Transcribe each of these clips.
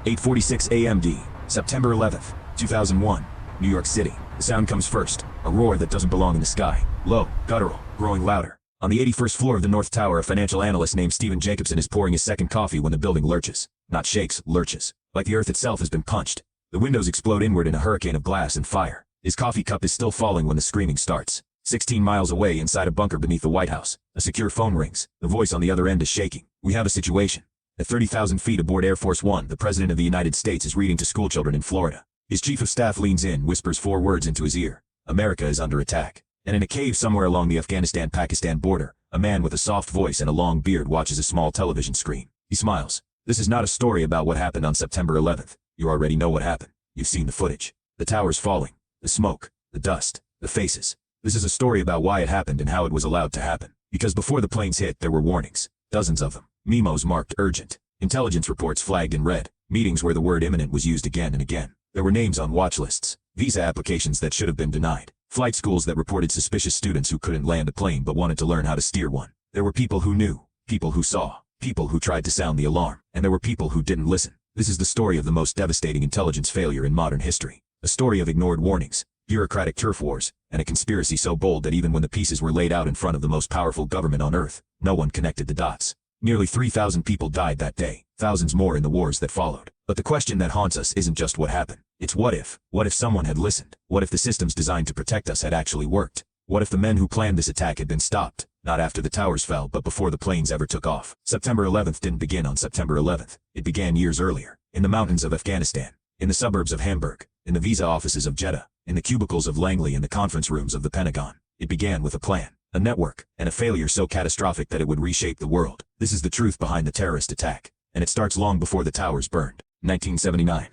8:46 a.m.d. September 11th, 2001, New York City. The sound comes first, a roar that doesn't belong in the sky. Low, guttural, growing louder. On the 81st floor of the North Tower, a financial analyst named Stephen Jacobson is pouring his second coffee when the building lurches. Not shakes, lurches. Like the earth itself has been punched. The windows explode inward in a hurricane of glass and fire. His coffee cup is still falling when the screaming starts. 16 miles away, inside a bunker beneath the White House, a secure phone rings. The voice on the other end is shaking. "We have a situation." At 30,000 feet aboard Air Force One, the President of the United States is reading to schoolchildren in Florida. His chief of staff leans in, whispers 4 words into his ear. America is under attack. And in a cave somewhere along the Afghanistan-Pakistan border, a man with a soft voice and a long beard watches a small television screen. He smiles. "This is not a story about what happened on September 11th. You already know what happened. You've seen the footage. The towers falling, the smoke, the dust, the faces. This is a story about why it happened and how it was allowed to happen. Because before the planes hit, there were warnings. Dozens of them. Memos marked urgent. Intelligence reports flagged in red. Meetings where the word imminent was used again and again. There were names on watch lists. Visa applications that should have been denied. Flight schools that reported suspicious students who couldn't land a plane but wanted to learn how to steer one. There were people who knew. People who saw. People who tried to sound the alarm. And there were people who didn't listen. This is the story of the most devastating intelligence failure in modern history. A story of ignored warnings, bureaucratic turf wars, and a conspiracy so bold that even when the pieces were laid out in front of the most powerful government on earth, no one connected the dots. Nearly 3,000 people died that day, thousands more in the wars that followed. But the question that haunts us isn't just what happened. It's what if? What if someone had listened? What if the systems designed to protect us had actually worked? What if the men who planned this attack had been stopped, not after the towers fell but before the planes ever took off? September 11th didn't begin on September 11th. It began years earlier, in the mountains of Afghanistan, in the suburbs of Hamburg, in the visa offices of Jeddah, in the cubicles of Langley and the conference rooms of the Pentagon. It began with a plan, a network, and a failure so catastrophic that it would reshape the world. This is the truth behind the terrorist attack, and it starts long before the towers burned. 1979.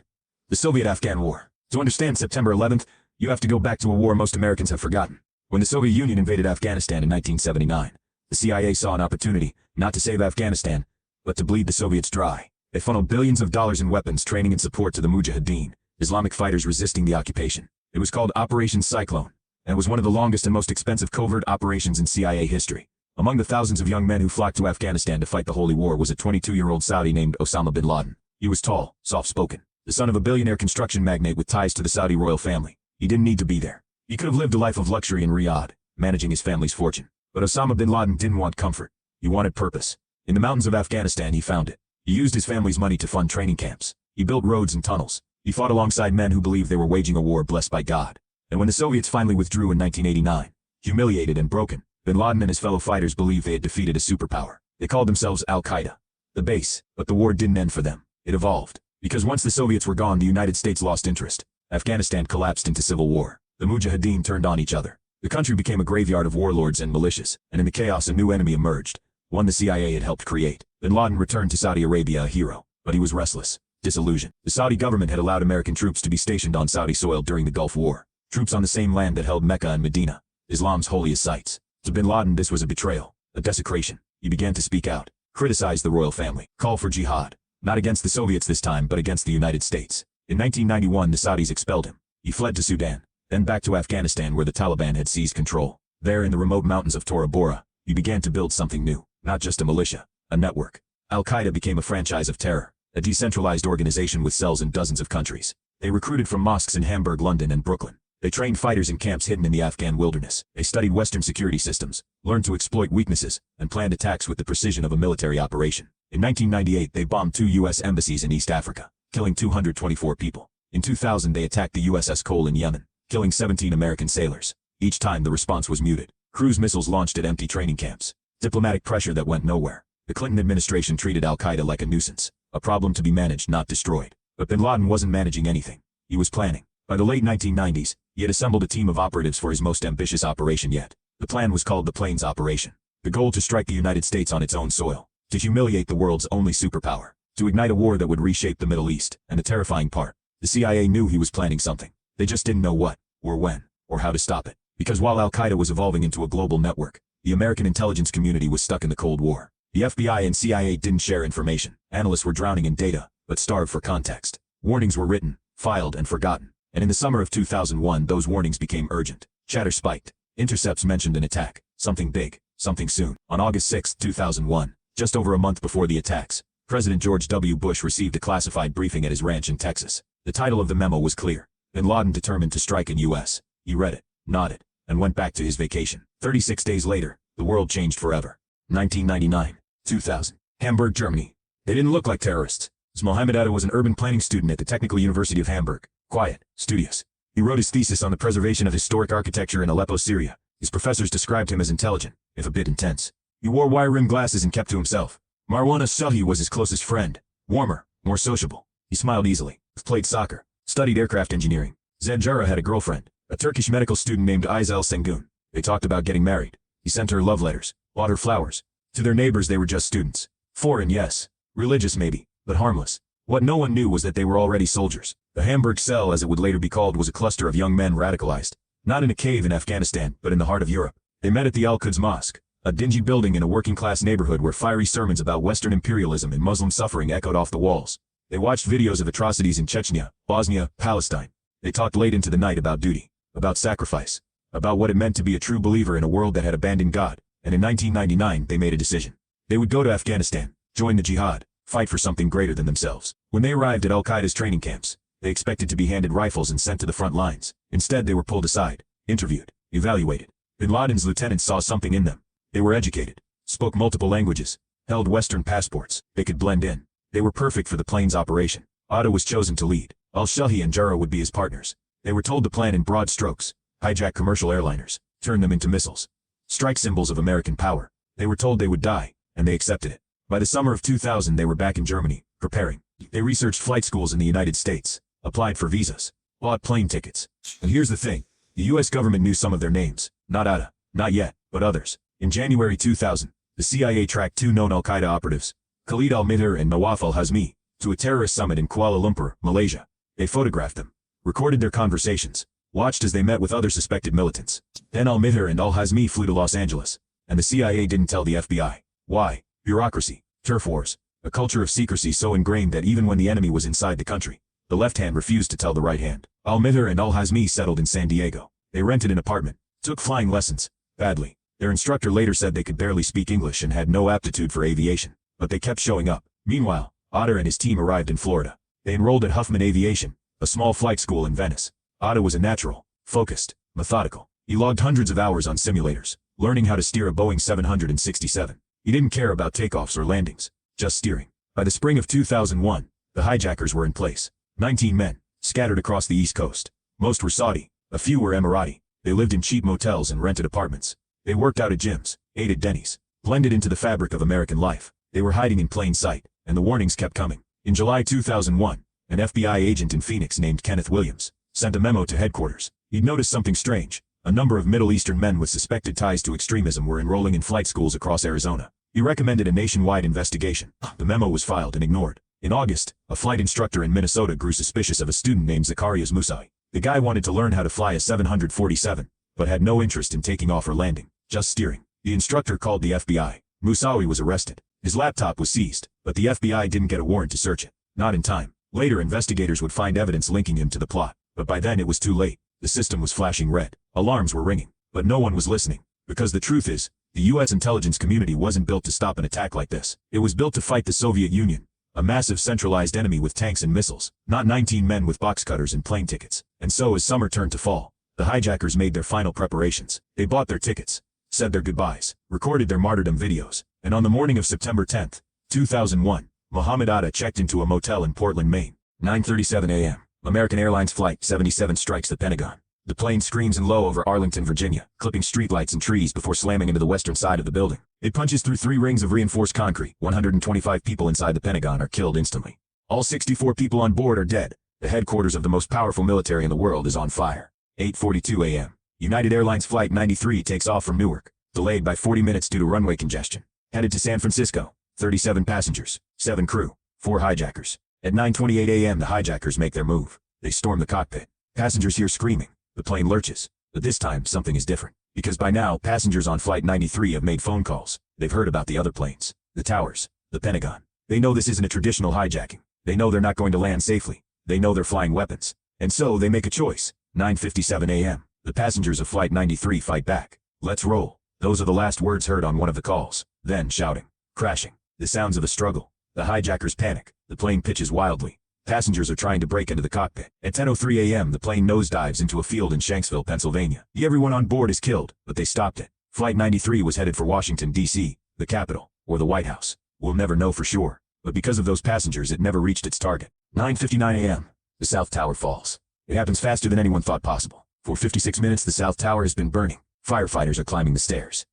The Soviet-Afghan War. To understand September 11th, you have to go back to a war most Americans have forgotten. When the Soviet Union invaded Afghanistan in 1979, the CIA saw an opportunity, not to save Afghanistan, but to bleed the Soviets dry. They funneled billions of dollars in weapons, training, and support to the Mujahideen, Islamic fighters resisting the occupation. It was called Operation Cyclone, and was one of the longest and most expensive covert operations in CIA history. Among the thousands of young men who flocked to Afghanistan to fight the Holy War was a 22-year-old Saudi named Osama bin Laden. He was tall, soft-spoken, the son of a billionaire construction magnate with ties to the Saudi royal family. He didn't need to be there. He could have lived a life of luxury in Riyadh, managing his family's fortune. But Osama bin Laden didn't want comfort. He wanted purpose. In the mountains of Afghanistan he found it. He used his family's money to fund training camps. He built roads and tunnels. He fought alongside men who believed they were waging a war blessed by God. And when the Soviets finally withdrew in 1989, humiliated and broken, bin Laden and his fellow fighters believed they had defeated a superpower. They called themselves al-Qaeda. The base. But the war didn't end for them. It evolved. Because once the Soviets were gone, the United States lost interest. Afghanistan collapsed into civil war. The Mujahideen turned on each other. The country became a graveyard of warlords and militias, and in the chaos a new enemy emerged, one the CIA had helped create. Bin Laden returned to Saudi Arabia a hero, but he was restless, disillusioned. The Saudi government had allowed American troops to be stationed on Saudi soil during the Gulf War, troops on the same land that held Mecca and Medina, Islam's holiest sites. To bin Laden this was a betrayal, a desecration. He began to speak out, criticize the royal family, call for jihad. Not against the Soviets this time, but against the United States. In 1991 the Saudis expelled him. He fled to Sudan, then back to Afghanistan where the Taliban had seized control. There in the remote mountains of Tora Bora, he began to build something new, not just a militia, a network. Al-Qaeda became a franchise of terror, a decentralized organization with cells in dozens of countries. They recruited from mosques in Hamburg, London, and Brooklyn. They trained fighters in camps hidden in the Afghan wilderness. They studied Western security systems, learned to exploit weaknesses, and planned attacks with the precision of a military operation. In 1998 they bombed 2 U.S. embassies in East Africa, killing 224 people. In 2000 they attacked the USS Cole in Yemen, killing 17 American sailors. Each time the response was muted. Cruise missiles launched at empty training camps. Diplomatic pressure that went nowhere. The Clinton administration treated al-Qaeda like a nuisance, a problem to be managed, not destroyed. But bin Laden wasn't managing anything. He was planning. By the late 1990s, he had assembled a team of operatives for his most ambitious operation yet. The plan was called the Plains Operation. The goal to strike the United States on its own soil. To humiliate the world's only superpower. To ignite a war that would reshape the Middle East. And the terrifying part, the CIA knew he was planning something. They just didn't know what, or when, or how to stop it. Because while al-Qaeda was evolving into a global network, the American intelligence community was stuck in the Cold War. The FBI and CIA didn't share information. Analysts were drowning in data, but starved for context. Warnings were written, filed, and forgotten. And in the summer of 2001 those warnings became urgent. Chatter spiked. Intercepts mentioned an attack. Something big. Something soon. On August 6, 2001, just over a month before the attacks, President George W. Bush received a classified briefing at his ranch in Texas. The title of the memo was clear: Bin Laden determined to strike in U.S. He read it, nodded, and went back to his vacation. 36 days later, the world changed forever. 1999, 2000, Hamburg, Germany. They didn't look like terrorists. Mohammed Atta was an urban planning student at the Technical University of Hamburg. Quiet, studious. He wrote his thesis on the preservation of historic architecture in Aleppo, Syria. His professors described him as intelligent, if a bit intense. He wore wire-rimmed glasses and kept to himself. Marwan as-Sahi was his closest friend. Warmer, more sociable. He smiled easily, played soccer, studied aircraft engineering. Zed Jara had a girlfriend, a Turkish medical student named Aysel Sengun. They talked about getting married. He sent her love letters, bought her flowers. To their neighbors they were just students. Foreign, yes. Religious maybe, but harmless. What no one knew was that they were already soldiers. The Hamburg cell, as it would later be called, was a cluster of young men radicalized. Not in a cave in Afghanistan, but in the heart of Europe. They met at the Al-Quds Mosque, a dingy building in a working-class neighborhood where fiery sermons about Western imperialism and Muslim suffering echoed off the walls. They watched videos of atrocities in Chechnya, Bosnia, Palestine. They talked late into the night about duty, about sacrifice, about what it meant to be a true believer in a world that had abandoned God. And in 1999 they made a decision. They would go to Afghanistan, join the jihad, fight for something greater than themselves. When they arrived at al-Qaeda's training camps, they expected to be handed rifles and sent to the front lines. Instead they were pulled aside, interviewed, evaluated. Bin Laden's lieutenants saw something in them. They were educated, spoke multiple languages, held Western passports. They could blend in. They were perfect for the plane's operation. Atta was chosen to lead. Al-Shahi and Jara would be his partners. They were told to plan in broad strokes: hijack commercial airliners, turn them into missiles, strike symbols of American power. They were told they would die, and they accepted it. By the summer of 2000 they were back in Germany, preparing. They researched flight schools in the United States, applied for visas, bought plane tickets. And here's the thing. The U.S. government knew some of their names. Not Atta, not yet, but others. In January 2000, the CIA tracked two known al-Qaeda operatives, Khalid al-Mihdhar and Nawaf al-Hazmi, to a terrorist summit in Kuala Lumpur, Malaysia. They photographed them, recorded their conversations, watched as they met with other suspected militants. Then al-Mihdhar and al-Hazmi flew to Los Angeles, and the CIA didn't tell the FBI. Why? Bureaucracy, turf wars, a culture of secrecy so ingrained that even when the enemy was inside the country, the left hand refused to tell the right hand. Al-Mihdhar and al-Hazmi settled in San Diego. They rented an apartment, took flying lessons, badly. Their instructor later said they could barely speak English and had no aptitude for aviation, but they kept showing up. Meanwhile, Atta and his team arrived in Florida. They enrolled at Huffman Aviation, a small flight school in Venice. Atta was a natural, focused, methodical. He logged hundreds of hours on simulators, learning how to steer a Boeing 767. He didn't care about takeoffs or landings, just steering. By the spring of 2001, the hijackers were in place. 19 men, scattered across the East Coast. Most were Saudi, a few were Emirati. They lived in cheap motels and rented apartments. They worked out at gyms, ate at Denny's, blended into the fabric of American life. They were hiding in plain sight, and the warnings kept coming. In July 2001, an FBI agent in Phoenix named Kenneth Williams sent a memo to headquarters. He'd noticed something strange. A number of Middle Eastern men with suspected ties to extremism were enrolling in flight schools across Arizona. He recommended a nationwide investigation. The memo was filed and ignored. In August, a flight instructor in Minnesota grew suspicious of a student named Zacharias Musawi. The guy wanted to learn how to fly a 747, but had no interest in taking off or landing, just steering. The instructor called the FBI. Musawi was arrested. His laptop was seized, but the FBI didn't get a warrant to search it. Not in time. Later investigators would find evidence linking him to the plot, but by then it was too late. The system was flashing red. Alarms were ringing, but no one was listening. Because the truth is, the U.S. intelligence community wasn't built to stop an attack like this. It was built to fight the Soviet Union, a massive centralized enemy with tanks and missiles, not 19 men with box cutters and plane tickets. And so as summer turned to fall, the hijackers made their final preparations. They bought their tickets, said their goodbyes, recorded their martyrdom videos, and on the morning of September 10, 2001, Mohammed Atta checked into a motel in Portland, Maine. 9:37 a.m. American Airlines Flight 77 strikes the Pentagon. The plane screams in low over Arlington, Virginia, clipping streetlights and trees before slamming into the western side of the building. It punches through 3 rings of reinforced concrete. 125 people inside the Pentagon are killed instantly. All 64 people on board are dead. The headquarters of the most powerful military in the world is on fire. 8:42 a.m. United Airlines Flight 93 takes off from Newark, delayed by 40 minutes due to runway congestion. Headed to San Francisco. 37 passengers, 7 crew, 4 hijackers. At 9:28 a.m. the hijackers make their move. They storm the cockpit. Passengers hear screaming. The plane lurches. But this time something is different. Because by now passengers on Flight 93 have made phone calls. They've heard about the other planes, the towers, the Pentagon. They know this isn't a traditional hijacking. They know they're not going to land safely. They know they're flying weapons. And so they make a choice. 9:57 a.m. The passengers of Flight 93 fight back. Let's roll. Those are the last words heard on one of the calls. Then shouting, crashing, the sounds of a struggle. The hijackers panic. The plane pitches wildly. Passengers are trying to break into the cockpit. At 10:03 a.m., the plane nosedives into a field in Shanksville, Pennsylvania. Everyone on board is killed, but they stopped it. Flight 93 was headed for Washington, D.C., the capital, or the White House. We'll never know for sure, but because of those passengers, it never reached its target. 9:59 a.m., the South Tower falls. It happens faster than anyone thought possible. For 56 minutes, the South Tower has been burning. Firefighters are climbing the stairs.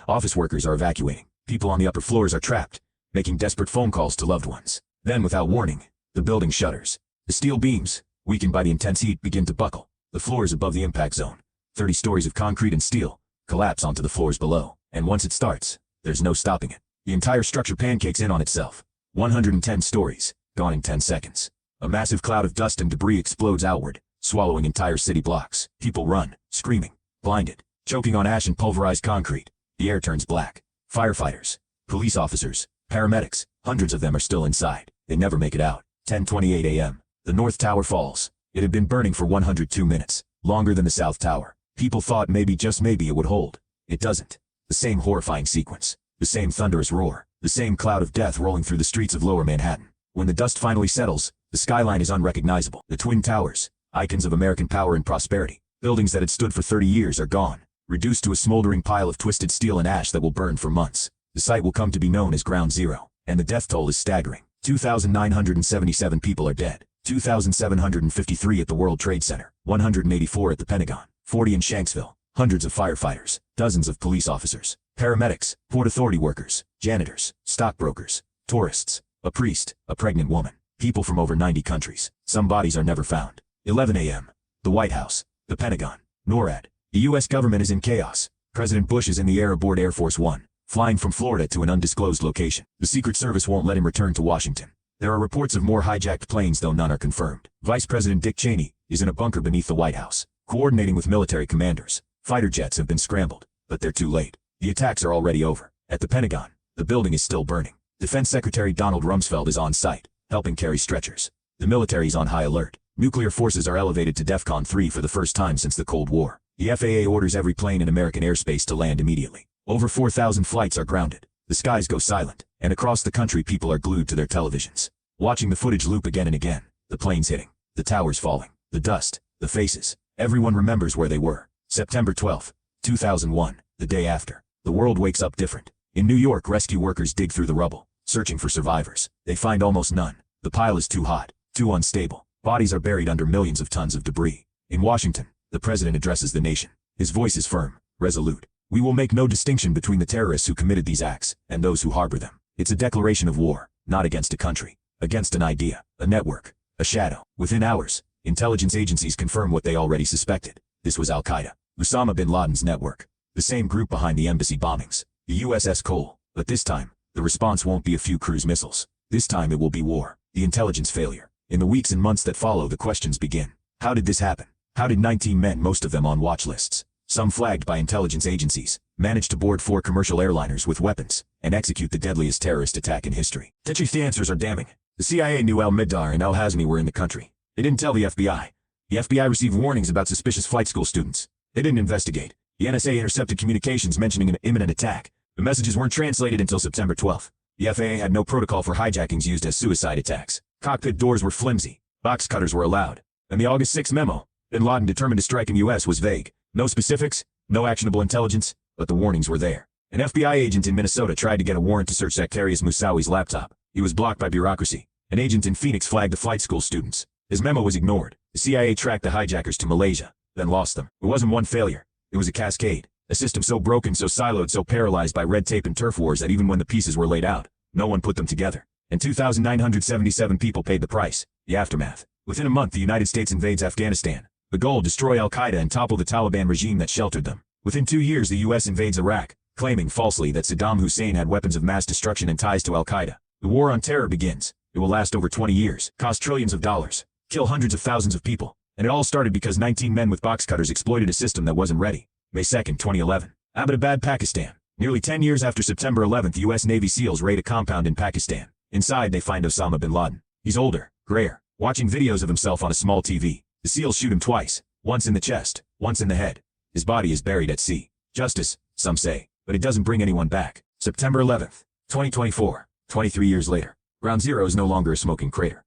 Office workers are evacuating. People on the upper floors are trapped, making desperate phone calls to loved ones. Then, without warning, the building shudders. The steel beams, weakened by the intense heat, begin to buckle. The floors above the impact zone, 30 stories of concrete and steel, collapse onto the floors below. And once it starts, there's no stopping it. The entire structure pancakes in on itself. 110 stories, gone in 10 seconds. A massive cloud of dust and debris explodes outward, swallowing entire city blocks. People run, screaming, blinded, choking on ash and pulverized concrete. The air turns black. Firefighters, police officers, paramedics, hundreds of them are still inside. They never make it out. 10:28 a.m. The North Tower falls. It had been burning for 102 minutes, longer than the South Tower. People thought maybe, just maybe, it would hold. It doesn't. The same horrifying sequence, the same thunderous roar, the same cloud of death rolling through the streets of Lower Manhattan. When the dust finally settles, the skyline is unrecognizable. The Twin Towers, icons of American power and prosperity, buildings that had stood for 30 years, are gone, reduced to a smoldering pile of twisted steel and ash that will burn for months. The site will come to be known as Ground Zero, and the death toll is staggering. 2,977 people are dead. 2,753 at the World Trade Center, 184 at the Pentagon, 40 in Shanksville, hundreds of firefighters, dozens of police officers, paramedics, Port Authority workers, janitors, stockbrokers, tourists, a priest, a pregnant woman, people from over 90 countries. Some bodies are never found. 11 a.m. The White House, the Pentagon, NORAD. The U.S. government is in chaos. President Bush is in the air aboard Air Force One, flying from Florida to an undisclosed location. The Secret Service won't let him return to Washington. There are reports of more hijacked planes, though none are confirmed. Vice President Dick Cheney is in a bunker beneath the White House, coordinating with military commanders. Fighter jets have been scrambled, but they're too late. The attacks are already over. At the Pentagon, the building is still burning. Defense Secretary Donald Rumsfeld is on site, helping carry stretchers. The military is on high alert. Nuclear forces are elevated to DEFCON 3 for the first time since the Cold War. The FAA orders every plane in American airspace to land immediately. Over 4,000 flights are grounded. The skies go silent, and across the country people are glued to their televisions, watching the footage loop again and again. The planes hitting, the towers falling, the dust, the faces. Everyone remembers where they were. September 12, 2001, the day after. The world wakes up different. In New York, rescue workers dig through the rubble, searching for survivors. They find almost none. The pile is too hot, too unstable. Bodies are buried under millions of tons of debris. In Washington, the president addresses the nation. His voice is firm, resolute. We will make no distinction between the terrorists who committed these acts and those who harbor them. It's a declaration of war, not against a country, against an idea, a network, a shadow. Within hours, intelligence agencies confirm what they already suspected. This was al-Qaeda, Osama bin Laden's network, the same group behind the embassy bombings, the USS Cole. But this time, the response won't be a few cruise missiles. This time it will be war, the intelligence failure. In the weeks and months that follow, the questions begin. How did this happen? How did 19 men, most of them on watch lists, some flagged by intelligence agencies, manage to board 4 commercial airliners with weapons and execute the deadliest terrorist attack in history? The answers are damning. The CIA knew al-Mihdhar and al-Hazmi were in the country. They didn't tell the FBI. The FBI received warnings about suspicious flight school students. They didn't investigate. The NSA intercepted communications mentioning an imminent attack. The messages weren't translated until September 12th. The FAA had no protocol for hijackings used as suicide attacks. Cockpit doors were flimsy. Box cutters were allowed. And the August 6 memo, bin Laden determined to strike in U.S., was vague. No specifics, no actionable intelligence, but the warnings were there. An FBI agent in Minnesota tried to get a warrant to search Zacarias Moussawi's laptop. He was blocked by bureaucracy. An agent in Phoenix flagged the flight school students. His memo was ignored. The CIA tracked the hijackers to Malaysia, then lost them. It wasn't one failure. It was a cascade. A system so broken, so siloed, so paralyzed by red tape and turf wars that even when the pieces were laid out, no one put them together. And 2,977 people paid the price. The aftermath. Within a month, the United States invades Afghanistan. The goal: destroy al-Qaeda and topple the Taliban regime that sheltered them. Within 2 years, the U.S. invades Iraq, claiming falsely that Saddam Hussein had weapons of mass destruction and ties to al-Qaeda. The war on terror begins. It will last over 20 years, cost trillions of dollars, kill hundreds of thousands of people. And it all started because 19 men with box cutters exploited a system that wasn't ready. May 2nd, 2011. Abbottabad, Pakistan. Nearly 10 years after September 11th, U.S. Navy SEALs raid a compound in Pakistan. Inside, they find Osama bin Laden. He's older, grayer, watching videos of himself on a small TV. The SEALs shoot him twice, once in the chest, once in the head. His body is buried at sea. Justice, some say, but it doesn't bring anyone back. September 11th, 2024, 23 years later. Ground Zero is no longer a smoking crater.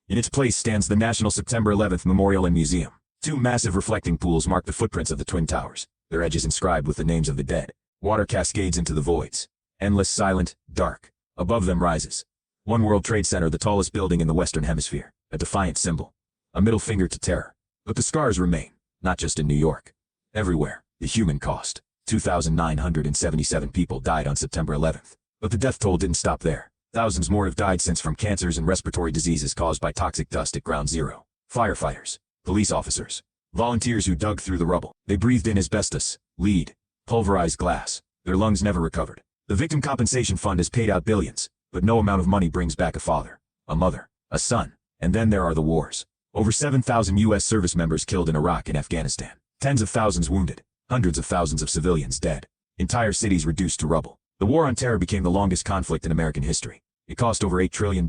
In its place stands the National September 11th Memorial and Museum. Two massive reflecting pools mark the footprints of the Twin Towers, their edges inscribed with the names of the dead. Water cascades into the voids. Endless, silent, dark. Above them rises One World Trade Center, the tallest building in the Western Hemisphere, a defiant symbol. A middle finger to terror. But the scars remain, not just in New York. Everywhere, the human cost. 2,977 people died on September 11th. But the death toll didn't stop there. Thousands more have died since from cancers and respiratory diseases caused by toxic dust at Ground Zero. Firefighters, police officers, volunteers who dug through the rubble. They breathed in asbestos, lead, pulverized glass. Their lungs never recovered. The Victim Compensation Fund has paid out billions, but no amount of money brings back a father, a mother, a son. And then there are the wars. Over 7,000 U.S. service members killed in Iraq and Afghanistan. Tens of thousands wounded. Hundreds of thousands of civilians dead. Entire cities reduced to rubble. The War on Terror became the longest conflict in American history. It cost over $8 trillion.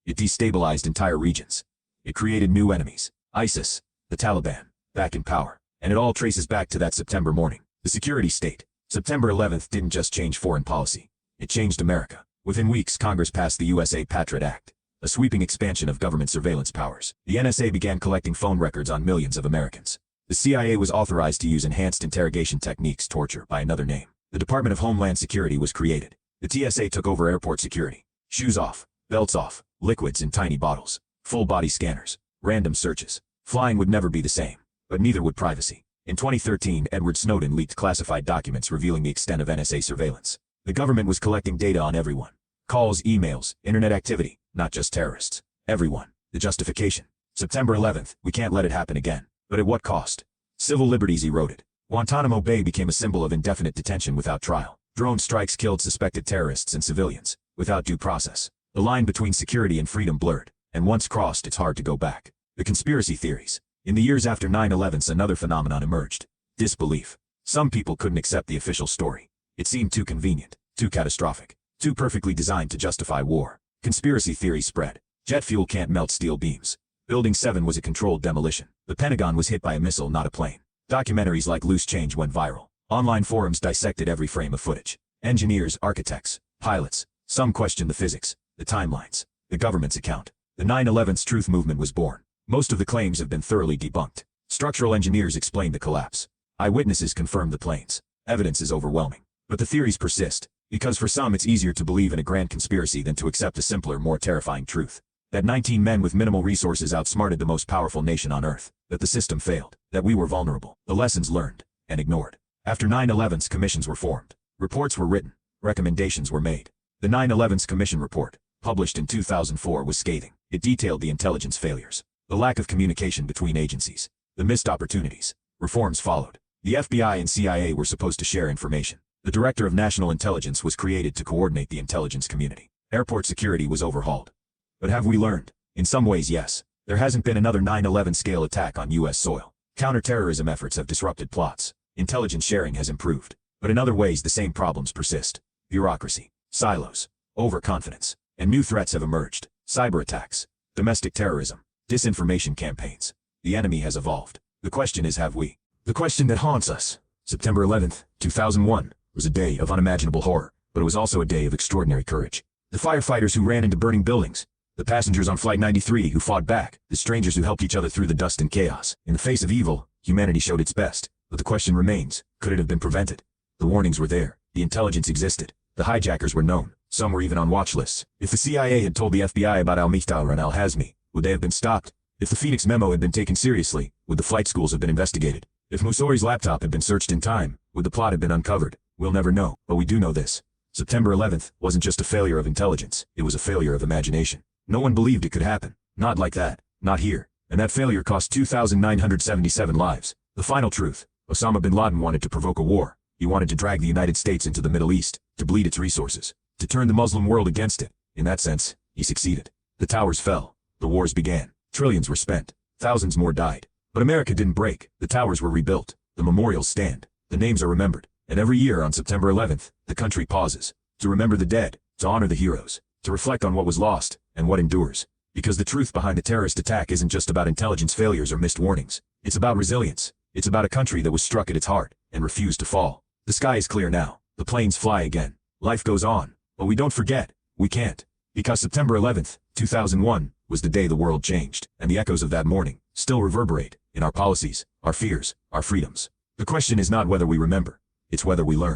It destabilized entire regions. It created new enemies. ISIS, the Taliban, back in power. And it all traces back to that September morning. The security state. September 11th didn't just change foreign policy. It changed America. Within weeks, Congress passed the USA Patriot Act, a sweeping expansion of government surveillance powers. The NSA began collecting phone records on millions of Americans. The CIA was authorized to use enhanced interrogation techniques, torture by another name. The Department of Homeland Security was created. The TSA took over airport security. Shoes off, belts off, liquids in tiny bottles, full-body scanners, random searches. Flying would never be the same, but neither would privacy. In 2013, Edward Snowden leaked classified documents revealing the extent of NSA surveillance. The government was collecting data on everyone. Calls, emails, internet activity, not just terrorists. Everyone. The justification. September 11th, we can't let it happen again. But at what cost? Civil liberties eroded. Guantanamo Bay became a symbol of indefinite detention without trial. Drone strikes killed suspected terrorists and civilians, without due process. The line between security and freedom blurred, and once crossed, it's hard to go back. The conspiracy theories. In the years after 9/11, another phenomenon emerged. Disbelief. Some people couldn't accept the official story. It seemed too convenient, too catastrophic, too perfectly designed to justify war. Conspiracy theories spread. Jet fuel can't melt steel beams. Building 7 was a controlled demolition. The Pentagon was hit by a missile, not a plane. Documentaries like Loose Change went viral. Online forums dissected every frame of footage. Engineers, architects, pilots. Some questioned the physics, the timelines, the government's account. The 9/11's truth movement was born. Most of the claims have been thoroughly debunked. Structural engineers explained the collapse. Eyewitnesses confirmed the planes. Evidence is overwhelming. But the theories persist, because for some it's easier to believe in a grand conspiracy than to accept a simpler, more terrifying truth. That 19 men with minimal resources outsmarted the most powerful nation on earth. That the system failed. That we were vulnerable. The lessons learned and ignored. After 9/11's commissions were formed. Reports were written. Recommendations were made. The 9/11's commission report, published in 2004, was scathing. It detailed the intelligence failures, the lack of communication between agencies, the missed opportunities. Reforms followed. The FBI and CIA were supposed to share information. The Director of National Intelligence was created to coordinate the intelligence community. Airport security was overhauled. But have we learned? In some ways, yes. There hasn't been another 9/11 scale attack on U.S. soil. Counterterrorism efforts have disrupted plots. Intelligence sharing has improved. But in other ways, the same problems persist. Bureaucracy, silos, overconfidence, and new threats have emerged. Cyber attacks, domestic terrorism, disinformation campaigns. The enemy has evolved. The question is, have we? The question that haunts us. September 11th, 2001, was a day of unimaginable horror, but it was also a day of extraordinary courage. The firefighters who ran into burning buildings, the passengers on Flight 93 who fought back, the strangers who helped each other through the dust and chaos. In the face of evil, humanity showed its best. But the question remains, could it have been prevented? The warnings were there. The intelligence existed. The hijackers were known. Some were even on watch lists. If the CIA had told the FBI about al-Mikhtar and al-Hazmi, would they have been stopped? If the Phoenix memo had been taken seriously, would the flight schools have been investigated? If Mossori's laptop had been searched in time, would the plot have been uncovered? We'll never know, but we do know this. September 11th wasn't just a failure of intelligence, it was a failure of imagination. No one believed it could happen. Not like that. Not here. And that failure cost 2,977 lives. The final truth. Osama bin Laden wanted to provoke a war. He wanted to drag the United States into the Middle East, to bleed its resources, to turn the Muslim world against it. In that sense, he succeeded. The towers fell. The wars began. Trillions were spent. Thousands more died. But America didn't break. The towers were rebuilt. The memorials stand. The names are remembered. And every year on September 11th, the country pauses. To remember the dead, to honor the heroes, to reflect on what was lost, and what endures. Because the truth behind the terrorist attack isn't just about intelligence failures or missed warnings. It's about resilience. It's about a country that was struck at its heart, and refused to fall. The sky is clear now. The planes fly again. Life goes on. But we don't forget. We can't. Because September 11th, 2001, was the day the world changed, and the echoes of that morning still reverberate in our policies, our fears, our freedoms. The question is not whether we remember, it's whether we learn.